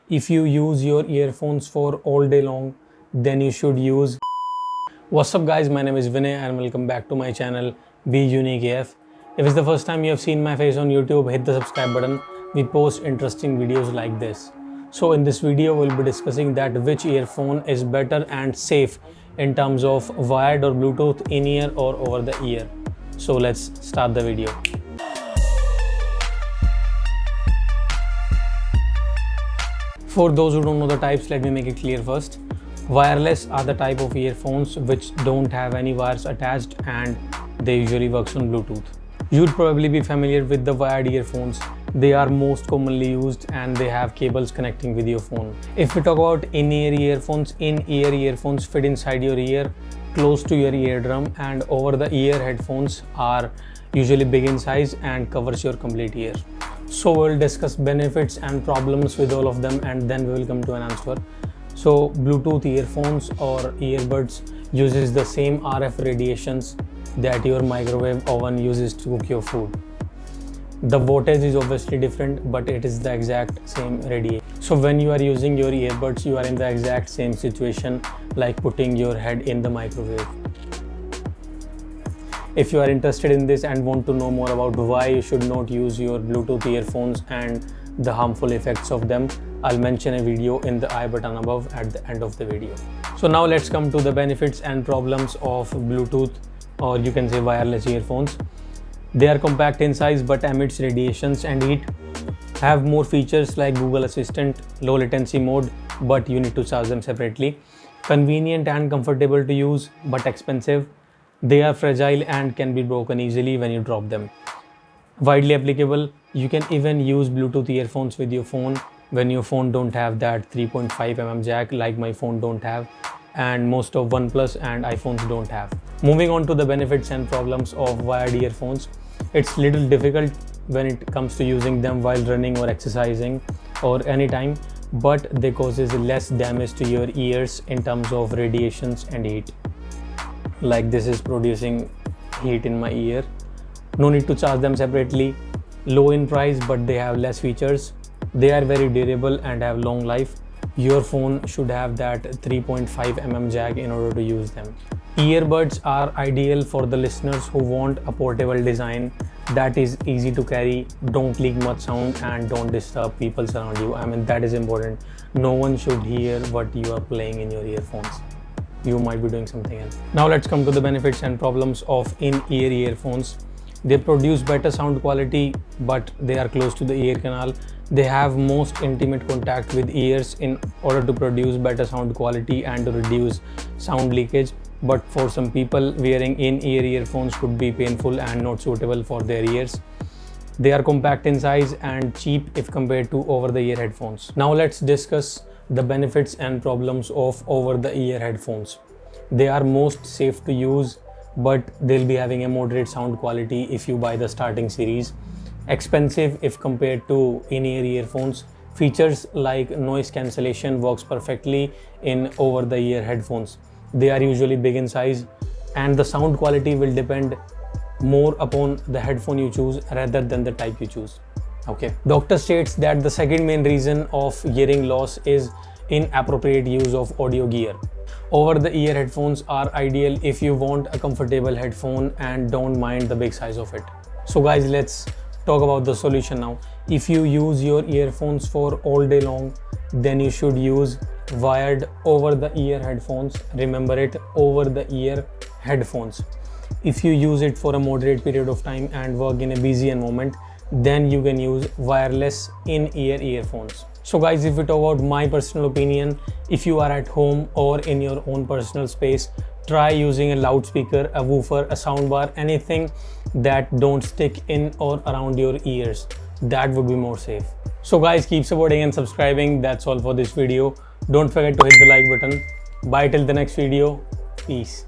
If you use your earphones for all day long, then you should use. What's up guys, my name is Vinay and welcome back to my channel Be Unique AF. If it's the first time you have seen my face on YouTube, hit the subscribe button. We post interesting videos like this. So in this video, we'll be discussing that which earphone is better and safe in terms of wired or Bluetooth, in-ear or over the ear. So let's start the video. For those who don't know the types, let me make it clear first. Wireless are the type of earphones which don't have any wires attached and they usually works on Bluetooth. You'd probably be familiar with the wired earphones. They are most commonly used and they have cables connecting with your phone. If we talk about in-ear earphones fit inside your ear, close to your eardrum, and over-the-ear headphones are usually big in size and covers your complete ear. So we'll discuss benefits and problems with all of them and then we will come to an answer. So Bluetooth earphones or earbuds uses the same RF radiations that your microwave oven uses to cook your food. The voltage is obviously different, but it is the exact same radiation. So when you are using your earbuds, you are in the exact same situation like putting your head in the microwave. If you are interested in this and want to know more about why you should not use your Bluetooth earphones and the harmful effects of them, I'll mention a video in the I button above at the end of the video. So now let's come to the benefits and problems of Bluetooth, or you can say wireless earphones. They are compact in size but emits radiations and heat, have more features like Google Assistant, low latency mode, but you need to charge them separately. Convenient and comfortable to use but expensive. They are fragile and can be broken easily when you drop them. Widely applicable. You can even use Bluetooth earphones with your phone when your phone don't have that 3.5mm jack like my phone don't have and most of OnePlus and iPhones don't have. Moving on to the benefits and problems of wired earphones. It's little difficult when it comes to using them while running or exercising or anytime, but they causes less damage to your ears in terms of radiations and heat. Like this is producing heat in my ear. No need to charge them separately. Low in price but they have less features. They are very durable and have long life. Your phone should have that 3.5mm jack in order to use them. Earbuds are ideal for the listeners who want a portable design that is easy to carry, don't leak much sound and don't disturb people around you. I mean, that is important. No one should hear what you are playing in your earphones. You might be doing something else. Now let's come to the benefits and problems of in-ear earphones. They produce better sound quality, but they are close to the ear canal. They have most intimate contact with ears in order to produce better sound quality and to reduce sound leakage. But for some people, wearing in-ear earphones could be painful and not suitable for their ears. They are compact in size and cheap if compared to over-the-ear headphones. Now let's discuss the benefits and problems of over-the-ear headphones. They are most safe to use, but they'll be having a moderate sound quality if you buy the starting series. Expensive if compared to in-ear earphones. Features like noise cancellation works perfectly in over-the-ear headphones. They are usually big in size and the sound quality will depend more upon the headphone you choose rather than the type you choose. Okay. Doctor states that the second main reason of hearing loss is inappropriate use of audio gear. Over-the-ear headphones are ideal if you want a comfortable headphone and don't mind the big size of it. So guys, let's talk about the solution now. If you use your earphones for all day long, then you should use wired over-the-ear headphones. Remember it, over-the-ear headphones. If you use it for a moderate period of time and work in a busy environment, then you can use wireless in-ear earphones. So guys, if we talk about my personal opinion, if you are at home or in your own personal space, try using a loudspeaker, a woofer, a soundbar, anything that don't stick in or around your ears. That would be more safe. So guys, keep supporting and subscribing. That's all for this video. Don't forget to hit the like button. Bye till the next video. Peace.